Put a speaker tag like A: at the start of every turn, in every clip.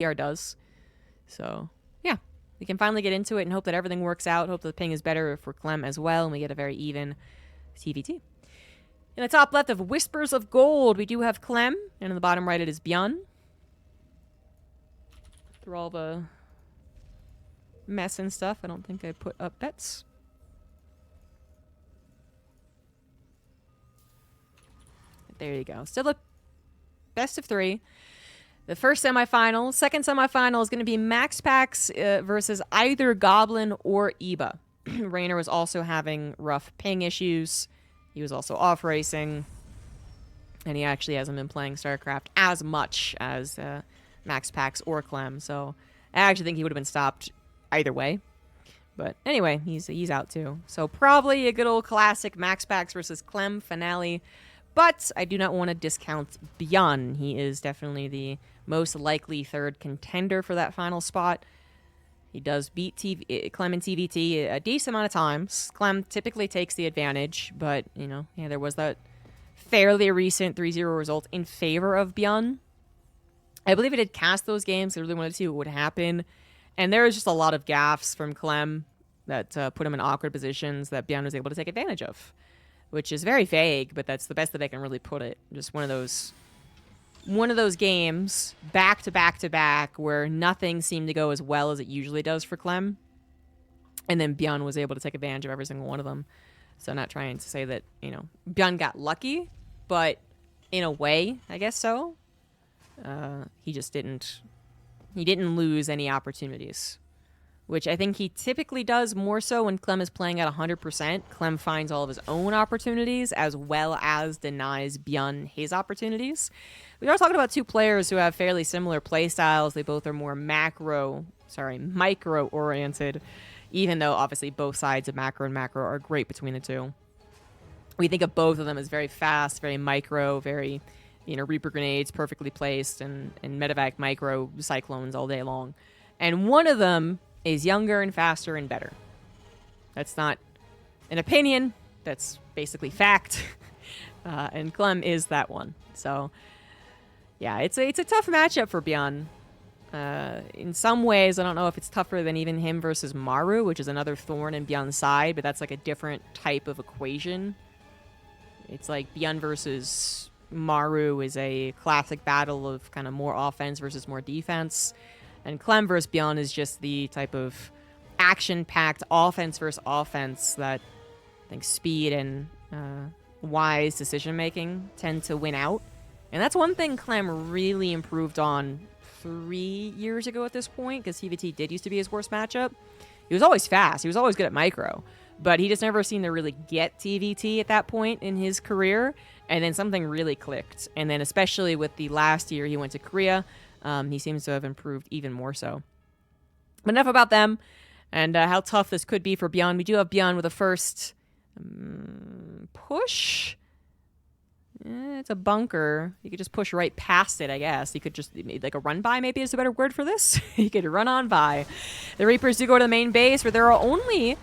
A: KSR does. So, yeah. We can finally get into it and hope that everything works out. Hope the ping is better for Clem as well, and we get a very even TvT. In the top left of Whispers of Gold, we do have Clem, and in the bottom right it is Byun. Through all the mess and stuff, I don't think I put up bets. There you go. Still a best of 3. The first semifinal. Second semifinal is going to be Max Packs versus either Goblin or Eba. Rainer was also having rough ping issues. He was also off racing. And he actually hasn't been playing StarCraft as much as Max Packs or Clem. So I actually think he would have been stopped either way. But anyway, he's out too. So probably a good old classic Max Packs versus Clem finale. But I do not want to discount Byun. He is definitely the most likely third contender for that final spot. He does beat Clem in TvT a decent amount of times. Clem typically takes the advantage, but, you know, yeah, there was that fairly recent 3-0 result in favor of Byun. I believe it did cast those games. I really wanted to see what would happen. And there was just a lot of gaffes from Clem that put him in awkward positions that Byun was able to take advantage of. Which is very vague, but that's the best that I can really put it. Just one of those games, back to back to back, where nothing seemed to go as well as it usually does for Clem. And then Byun was able to take advantage of every single one of them. So I'm not trying to say that, you know, Byun got lucky, but in a way, I guess so. He just didn't lose any opportunities. Which I think he typically does more so when Clem is playing at 100%. Clem finds all of his own opportunities as well as denies Byun his opportunities. We are talking about two players who have fairly similar play styles. They both are more micro-oriented, even though obviously both sides of macro and macro are great between the two. We think of both of them as very fast, very micro, very, you know, Reaper grenades perfectly placed and medevac micro cyclones all day long. And one of them is younger and faster and better. That's not an opinion. That's basically fact. And Clem is that one. So, yeah, it's a tough matchup for Byun. In some ways, I don't know if it's tougher than even him versus Maru, which is another thorn in Byun's side, but that's like a different type of equation. It's like Byun versus Maru is a classic battle of kind of more offense versus more defense. And Clem versus Byun is just the type of action-packed offense versus offense that I think speed and wise decision-making tend to win out. And that's one thing Clem really improved on 3 years ago at this point, because TvT did used to be his worst matchup. He was always fast. He was always good at micro. But he just never seemed to really get TvT at that point in his career. And then something really clicked. And then especially with the last year he went to Korea, he seems to have improved even more so. But enough about them and how tough this could be for Byun. We do have Byun with a first push. It's a bunker. You could just push right past it, I guess. You could just, like a run by maybe is a better word for this. You could run on by. The Reapers do go to the main base where there are only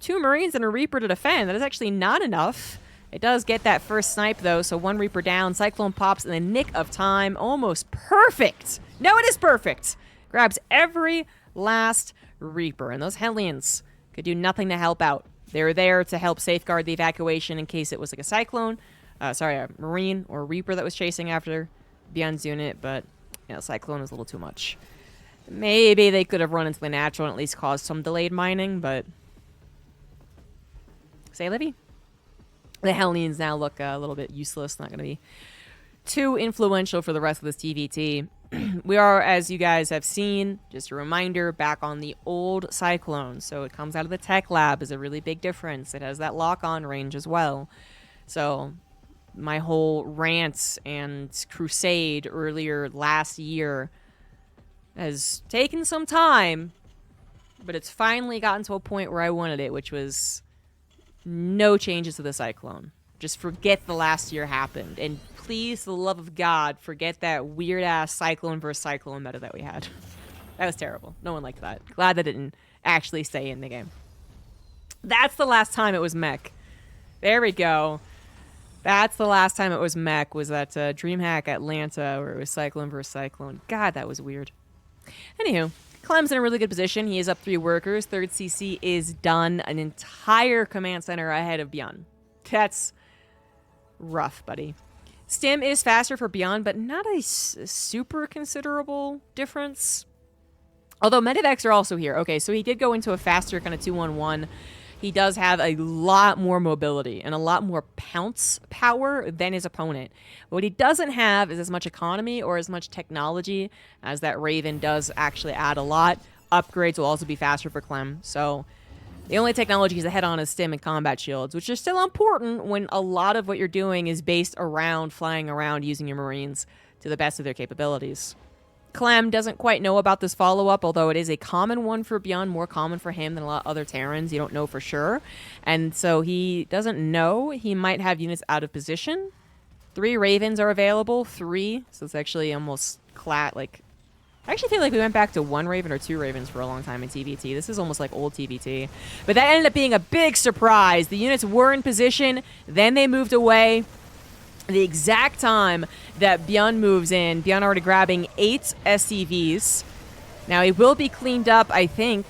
A: 2 Marines and a Reaper to defend. That is actually not enough. It does get that first snipe, though, so 1 Reaper down. Cyclone pops in the nick of time. Almost perfect. No, it is perfect. Grabs every last Reaper, and those Hellions could do nothing to help out. They were there to help safeguard the evacuation in case it was like a Cyclone. A Marine or Reaper that was chasing after Byun's unit, but, you know, Cyclone is a little too much. Maybe they could have run into the natural and at least caused some delayed mining, but... Say, Livy? The Hellions now look a little bit useless. Not going to be too influential for the rest of this TvT. We are, as you guys have seen, just a reminder, back on the old Cyclone. So it comes out of the tech lab is a really big difference. It has that lock-on range as well. So my whole rant and crusade earlier last year has taken some time, but it's finally gotten to a point where I wanted it, which was... no changes to the Cyclone. Just forget the last year happened. And please, for the love of God, forget that weird-ass Cyclone versus Cyclone meta that we had. That was terrible. No one liked that. Glad that didn't actually stay in the game. That's the last time it was mech. There we go. That's the last time it was mech, was that DreamHack Atlanta where it was Cyclone versus Cyclone. God, that was weird. Anywho, Clem's in a really good position. He is up 3 workers. Third CC is done. An entire command center ahead of Byun. That's rough, buddy. Stim is faster for Byun, but not a super considerable difference. Although Medivacs are also here. Okay, so he did go into a faster kind of 2-1-1. He does have a lot more mobility and a lot more pounce power than his opponent. What he doesn't have is as much economy or as much technology as that Raven does actually add a lot. Upgrades will also be faster for Clem. So the only technology he's ahead on is Stim and combat shields, which are still important when a lot of what you're doing is based around flying around using your Marines to the best of their capabilities. Clem doesn't quite know about this follow-up, although it is a common one for Byun, more common for him than a lot of other Terrans. You don't know for sure. And so he doesn't know. He might have units out of position. 3 Ravens are available. 3. So it's actually almost like... I actually feel like we went back to 1 Raven or 2 Ravens for a long time in TvT. This is almost like old TvT. But that ended up being a big surprise. The units were in position. Then they moved away. The exact time that Byun moves in, Byun already grabbing 8 SCVs. Now, he will be cleaned up, I think.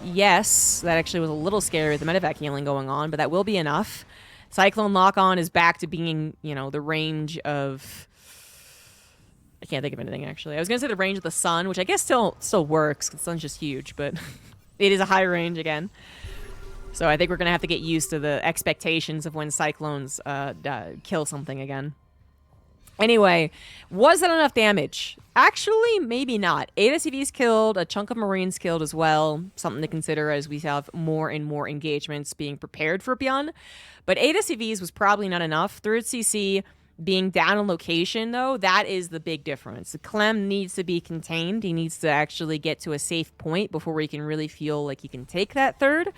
A: Yes, that actually was a little scary with the medevac healing going on, but that will be enough. Cyclone lock-on is back to being, you know, the range of... I can't think of anything, actually. I was going to say the range of the sun, which I guess still works, because the sun's just huge, but it is a high range again. So I think we're going to have to get used to the expectations of when cyclones kill something again. Anyway, was that enough damage? Actually, maybe not. 8 SCVs killed, a chunk of Marines killed as well. Something to consider as we have more and more engagements being prepared for Byun. But 8 SCVs was probably not enough. Third CC being down on location, though, that is the big difference. Clem needs to be contained. He needs to actually get to a safe point before he can really feel like he can take that third.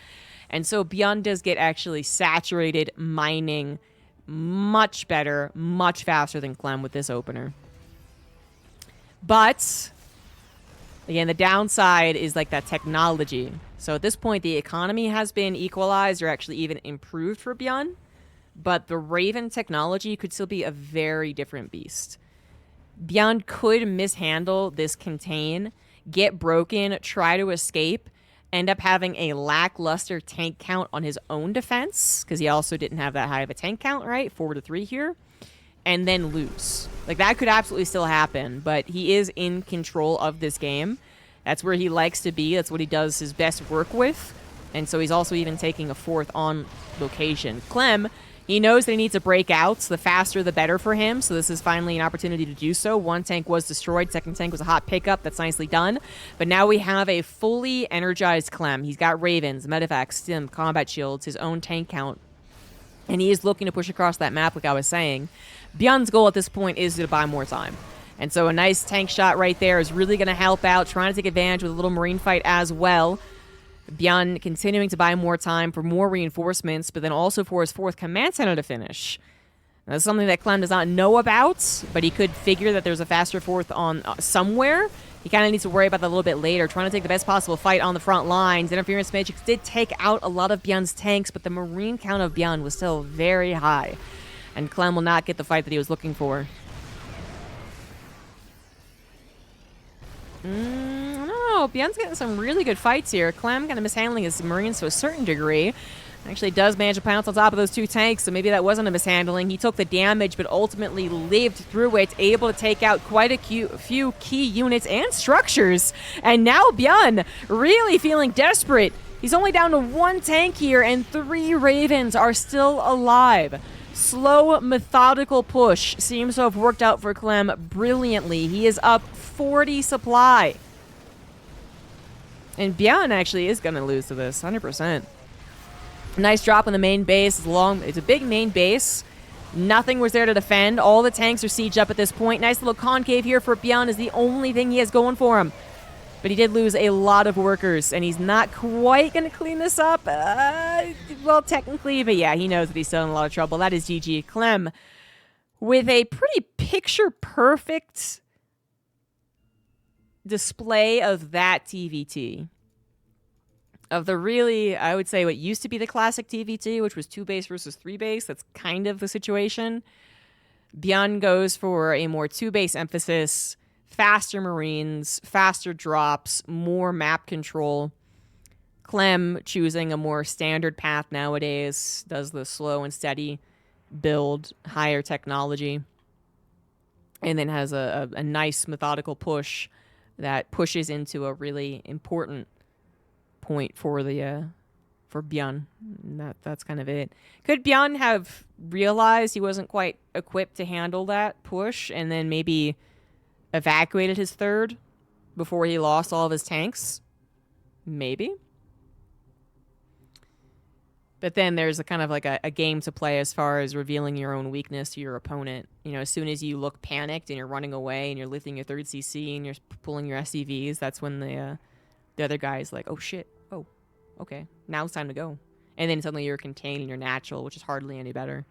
A: And so Byun does get actually saturated mining much better, much faster than Clem with this opener. But, again, the downside is like that technology. So at this point, the economy has been equalized or actually even improved for Byun. But the Raven technology could still be a very different beast. Byun could mishandle this contain, get broken, try to escape, end up having a lackluster tank count on his own defense, because he also didn't have that high of a tank count, right? 4-3 here. And then lose. Like, that could absolutely still happen, but he is in control of this game. That's where he likes to be. That's what he does his best work with. And so he's also even taking a 4th on location. Clem, he knows that he needs to break out, so the faster the better for him. So this is finally an opportunity to do so. 1 tank was destroyed. 2nd tank was a hot pickup. That's nicely done. But now we have a fully energized Clem. He's got Ravens, Medivacs, Stim, combat shields, his own tank count. And he is looking to push across that map, like I was saying. Byun's goal at this point is to buy more time. And so a nice tank shot right there is really going to help out, trying to take advantage with a little Marine fight as well. Byun continuing to buy more time for more reinforcements, but then also for his 4th command center to finish. That's something that Clem does not know about, but he could figure that there's a faster 4th on somewhere. He kind of needs to worry about that a little bit later, trying to take the best possible fight on the front lines. Interference Matrix did take out a lot of Byun's tanks, but the Marine count of Byun was still very high. And Clem will not get the fight that he was looking for. I don't know. Byun's getting some really good fights here. Clem kind of mishandling his Marines to a certain degree. Actually does manage to pounce on top of those 2 tanks, so maybe that wasn't a mishandling. He took the damage, but ultimately lived through it, able to take out quite a few key units and structures. And now Byun really feeling desperate. He's only down to 1 tank here, and 3 Ravens are still alive. Slow, methodical push seems to have worked out for Clem brilliantly. He is up 40 supply. And Byun actually is going to lose to this, 100%. Nice drop on the main base. It's a big main base. Nothing was there to defend. All the tanks are sieged up at this point. Nice little concave here for Byun is the only thing he has going for him. But he did lose a lot of workers, and he's not quite going to clean this up. Well, technically, but yeah, he knows that he's still in a lot of trouble. That is GG. Clem with a pretty picture-perfect display of that TvT. Of the really, I would say, what used to be the classic TvT, which was 2 base versus 3 base. That's kind of the situation. Byun goes for a more 2 base emphasis. faster Marines, faster drops, more map control. Clem choosing a more standard path nowadays, does the slow and steady build, higher technology, and then has a nice methodical push that pushes into a really important point for the for Byun. That's kind of it. Could Byun have realized he wasn't quite equipped to handle that push and then maybe evacuated his third before he lost all of his tanks? Maybe. But then there's a kind of like a game to play as far as revealing your own weakness to your opponent. You know, as soon as you look panicked and you're running away and you're lifting your third CC and you're pulling your SCVs, that's when the other guy's like, oh shit, oh, okay, now it's time to go. And then suddenly you're contained and you're natural, which is hardly any better.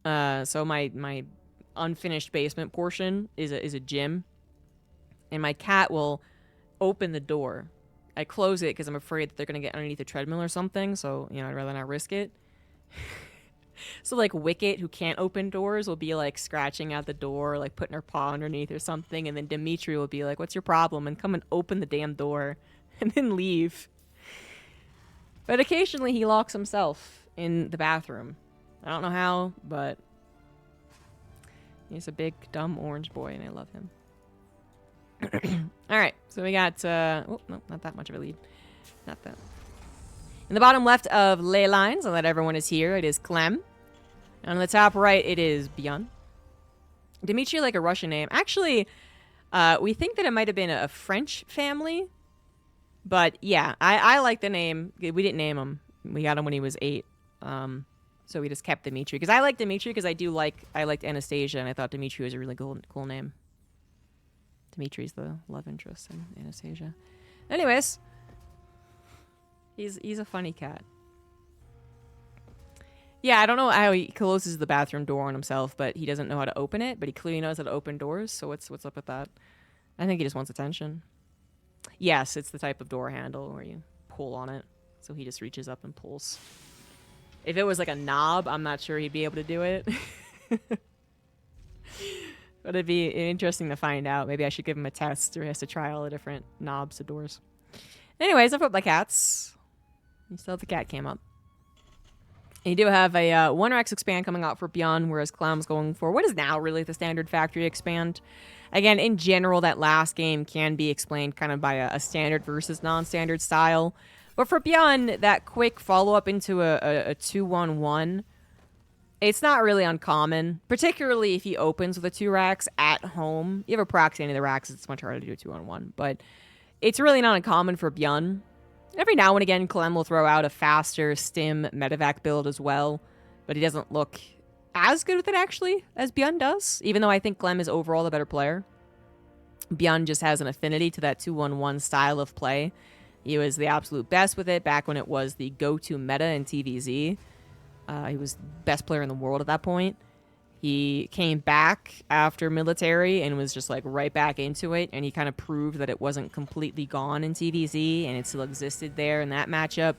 A: So my unfinished basement portion is a gym, and my cat will open the door. I close it because I'm afraid that they're gonna get underneath the treadmill or something. So you know, I'd rather not risk it. So like Wicket, who can't open doors, will be like scratching at the door, like putting her paw underneath or something, and then Dimitri will be like, "What's your problem?" and come and open the damn door, and then leave. But occasionally he locks himself in the bathroom. I don't know how, but he's a big dumb orange boy, and I love him. All right, so we got oh no, not that much of a lead, not that. In the bottom left of ley lines, I'll let everyone is here. It is Clem. And on the top right, it is Byun. Dimitri, like a Russian name. Actually, we think that it might have been a French family. But yeah, I like the name. We didn't name him. We got him when he was 8. So we just kept Dimitri. Because I like Dimitri because I liked Anastasia, and I thought Dimitri was a really cool name. Dimitri's the love interest in Anastasia. Anyways, he's a funny cat. Yeah, I don't know how he closes the bathroom door on himself, but he doesn't know how to open it. But he clearly knows how to open doors. So what's up with that? I think he just wants attention. Yes, it's the type of door handle where you pull on it. So he just reaches up and pulls. If it was like a knob, I'm not sure he'd be able to do it. But it'd be interesting to find out. Maybe I should give him a test where he has to try all the different knobs to doors. Anyways, I've put my cats. You still have the cat cam up. And you do have a 1 Rex expand coming out for Byun, whereas Clem's going for what is now really the standard factory expand. Again, in general, that last game can be explained kind of by a standard versus non-standard style. But for Byun, that quick follow-up into a 2-1-1, it's not really uncommon, particularly if he opens with a 2 racks at home. You have a proxy any of the racks, it's much harder to do a 2-on-1. But it's really not uncommon for Byun. Every now and again, Clem will throw out a faster stim medevac build as well, but he doesn't look as good with it, actually, as Byun does, even though I think Clem is overall the better player. Byun just has an affinity to that 2-1-1 style of play. He was the absolute best with it back when it was the go-to meta in TvZ. He was the best player in the world at that point. He came back after military and was just like right back into it, and he kind of proved that it wasn't completely gone in TvZ and it still existed there in that matchup,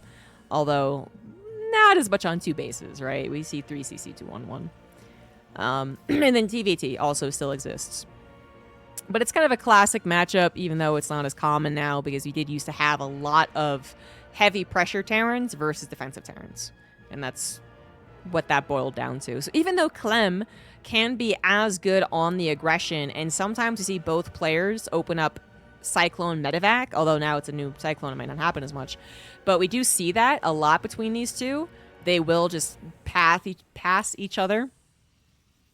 A: although not as much on 2 bases, right? We see 3cc 2-1-1. And then TvT also still exists. But it's kind of a classic matchup, even though it's not as common now, because you did used to have a lot of heavy pressure Terrans versus defensive Terrans. And that's what that boiled down to. So even though Clem can be as good on the aggression, and sometimes you see both players open up Cyclone medevac, although now it's a new Cyclone, it might not happen as much. But we do see that a lot between these two. They will just pass each other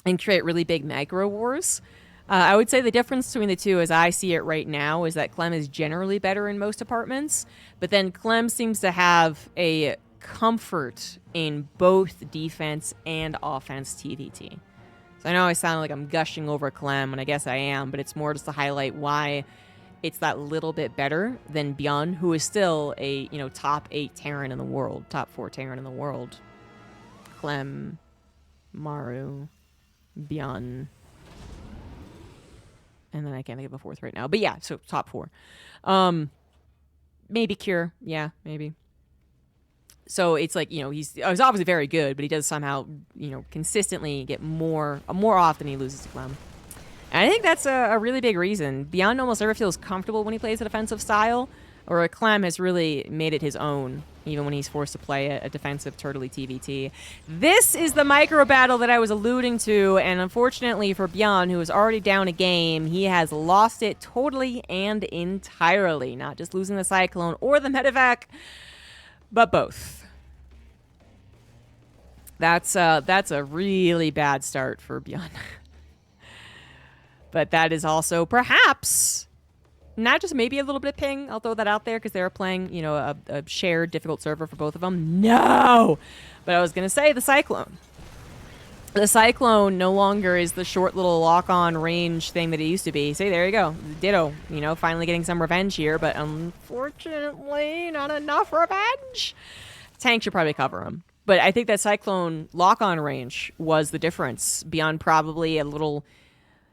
A: and create really big micro wars. I would say the difference between the two, as I see it right now, is that Clem is generally better in most departments, but then Clem seems to have a comfort in both defense and offense TvT. So I know I sound like I'm gushing over Clem, and I guess I am, but it's more just to highlight why it's that little bit better than Byun, who is still a top 8 Terran in the world, top 4 Terran in the world. Clem, Maru, Byun, and then I can't think of a 4th right now. But yeah, so top 4. Maybe Cure. Yeah, maybe. So it's like, he's obviously very good, but he does somehow, consistently get more often he loses to Clem. And I think that's a really big reason. Byun almost never feels comfortable when he plays a defensive style, or Clem has really made it his own, even when he's forced to play a defensive turtley TvT. This is the micro battle that I was alluding to, and unfortunately for Byun, who is already down a game, he has lost it totally and entirely. Not just losing the Cyclone or the Medevac, but both. That's a really bad start for Byun. But that is also perhaps not just maybe a little bit of ping. I'll throw that out there because they were playing, a shared difficult server for both of them. No! But I was going to say the Cyclone. The Cyclone no longer is the short little lock-on range thing that it used to be. See, there you go. Ditto. Finally getting some revenge here, but unfortunately not enough revenge. Tank should probably cover him. But I think that Cyclone lock-on range was the difference. Beyond probably a little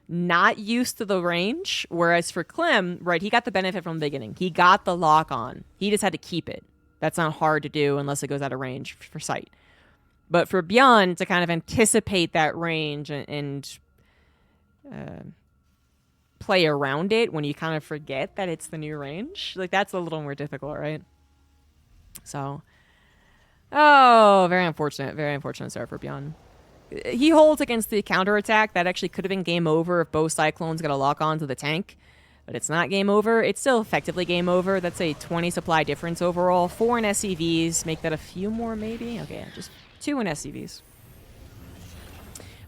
A: not used to the range, whereas for Clem, right, he got the benefit from the beginning. He got the lock on. He just had to keep it. That's not hard to do unless it goes out of range for sight. But for Byun to kind of anticipate that range and play around it when you kind of forget that it's the new range, like that's a little more difficult, right? So, very unfortunate start for Byun. He holds against the counterattack. That actually could have been game over if both Cyclones got a lock on to the tank. But it's not game over. It's still effectively game over. That's a 20 supply difference overall. 4 in SCVs. Make that a few more maybe? Okay, yeah, just 2 in SCVs.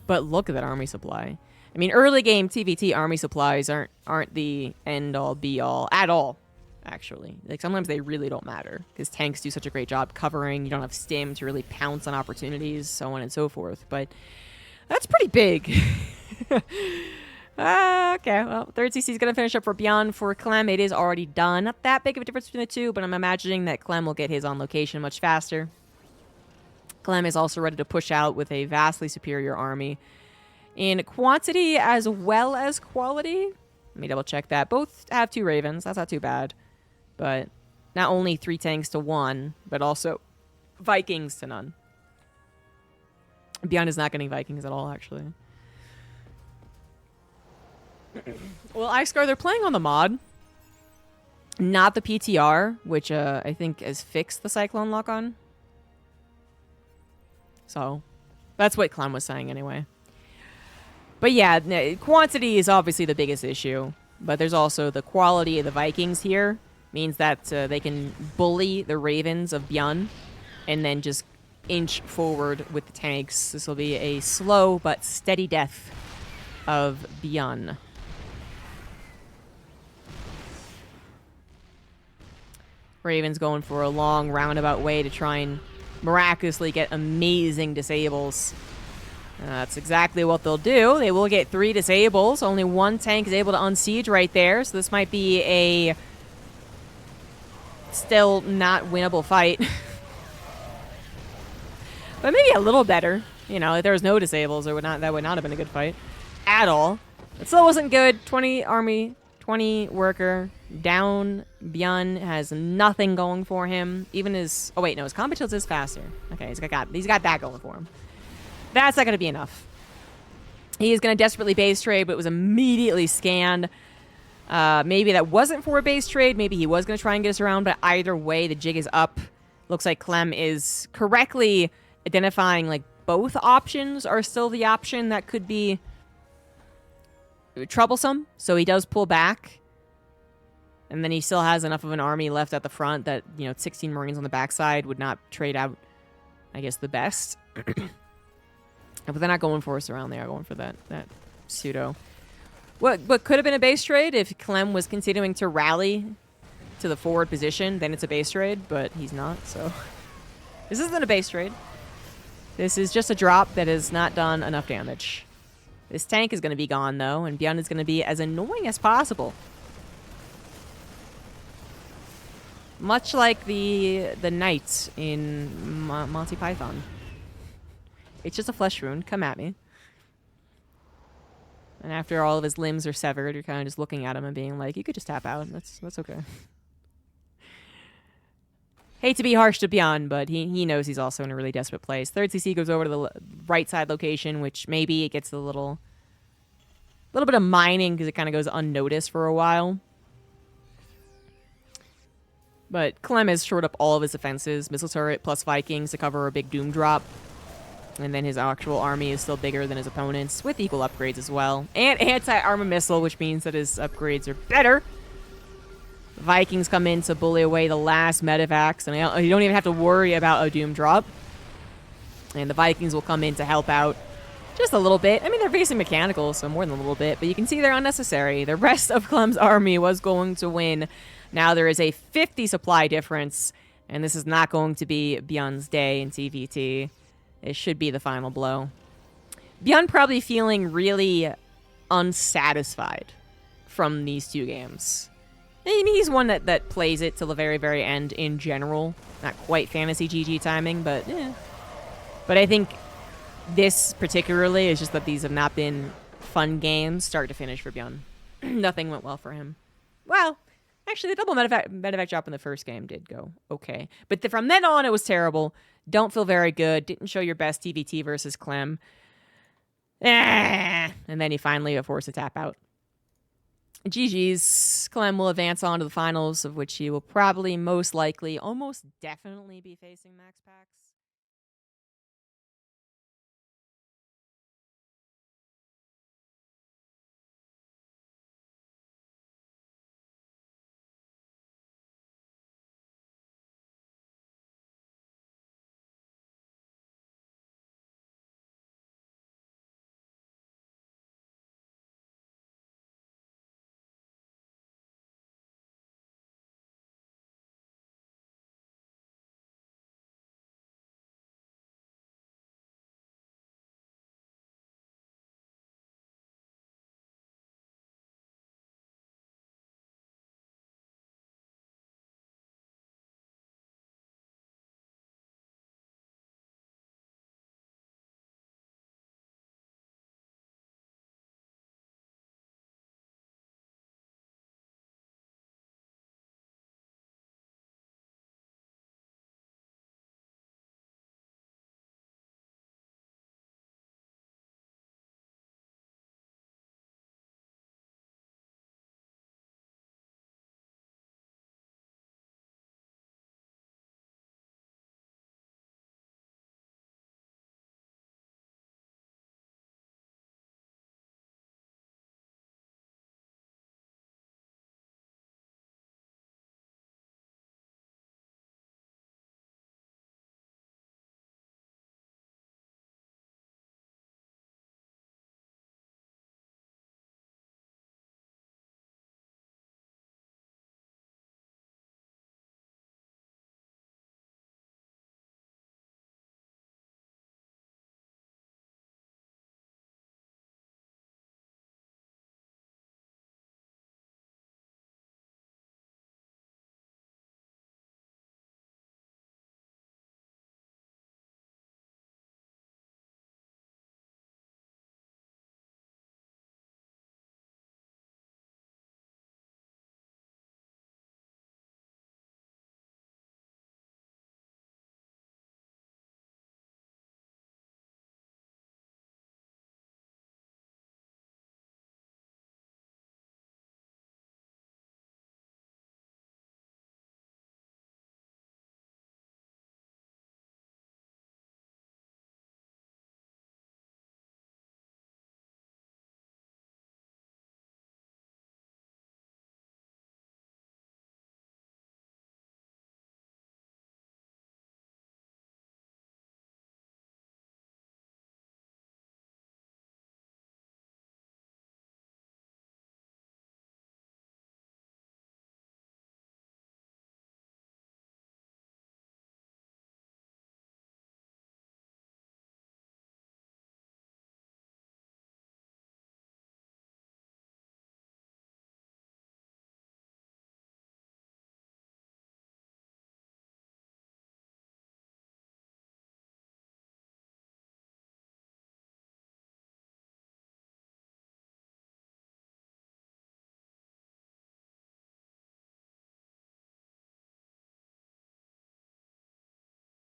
A: But look at that army supply. I mean, early game TvT army supplies aren't the end-all, be-all at all, actually. Like, sometimes they really don't matter because tanks do such a great job covering. You don't have stim to really pounce on opportunities, so on and so forth. But that's pretty big. Okay, well, third CC is going to finish up for Byun. For Clem, it is already done. Not that big of a difference between the two, but I'm imagining that Clem will get his on location much faster. Clem is also ready to push out with a vastly superior army in quantity as well as quality. Let me double check that. Both have 2 Ravens. That's not too bad. But not only 3 tanks to 1, but also Vikings to none. Byun is not getting Vikings at all, actually. Well, Ixcar, they're playing on the mod, not the PTR, which I think has fixed the Cyclone lock-on. So, that's what Clem was saying anyway. But yeah, quantity is obviously the biggest issue. But there's also the quality of the Vikings here. Means that they can bully the Ravens of Byun and then just inch forward with the tanks. This will be a slow but steady death of Byun. Ravens going for a long roundabout way to try and miraculously get amazing disables. That's exactly what they'll do. They will get 3 disables. Only 1 tank is able to unsiege right there. So this might be a still not winnable fight. But maybe a little better. If there was no disables, that would not have been a good fight at all. It still wasn't good. 20 army, 20 worker, down. Byun has nothing going for him. Even his... Oh, wait, no. His combat shields is faster. Okay, he's got that going for him. That's not going to be enough. He is going to desperately base trade, but it was immediately scanned. Maybe that wasn't for a base trade. Maybe he was going to try and get us around, but either way, the jig is up. Looks like Clem is correctly identifying, like, both options are still the option that could be troublesome. So he does pull back. And then he still has enough of an army left at the front that, 16 Marines on the backside would not trade out, I guess, the best. But they're not going for us around. They are going for that pseudo. What could have been a base trade if Clem was continuing to rally to the forward position, then it's a base trade, but he's not, so. This isn't a base trade. This is just a drop that has not done enough damage. This tank is going to be gone, though, and Byun is going to be as annoying as possible. Much like the knights in Monty Python. It's just a flesh wound. Come at me. And after all of his limbs are severed, you're kind of just looking at him and being like, you could just tap out. That's okay. Hate to be harsh to Byun, but he knows he's also in a really desperate place. Third CC goes over to the right side location, which maybe it gets a little bit of mining because it kind of goes unnoticed for a while. But Clem has shored up all of his defenses. Missile turret plus Vikings to cover a big Doom drop. And then his actual army is still bigger than his opponent's, with equal upgrades as well. And anti-armor missile, which means that his upgrades are better. Vikings come in to bully away the last medevacs, and you don't even have to worry about a Doom drop. And the Vikings will come in to help out just a little bit. I mean, they're facing mechanical, so more than a little bit, but you can see they're unnecessary. The rest of Clem's army was going to win. Now there is a 50 supply difference, and this is not going to be Byun's day in TvT. It should be the final blow. Byun probably feeling really unsatisfied from these two games. I mean, he's one that plays it till the very, very end in general. Not quite fantasy GG timing, but yeah. But I think this particularly is just that these have not been fun games start to finish for Byun. Nothing went well for him. Well, actually, the double medevac drop in the first game did go okay. But from then on, it was terrible. Don't feel very good. Didn't show your best TvT versus Clem. And then he finally are forced to tap out. GG's. Clem will advance on to the finals, of which he will probably, most likely, almost definitely be facing Max Pax.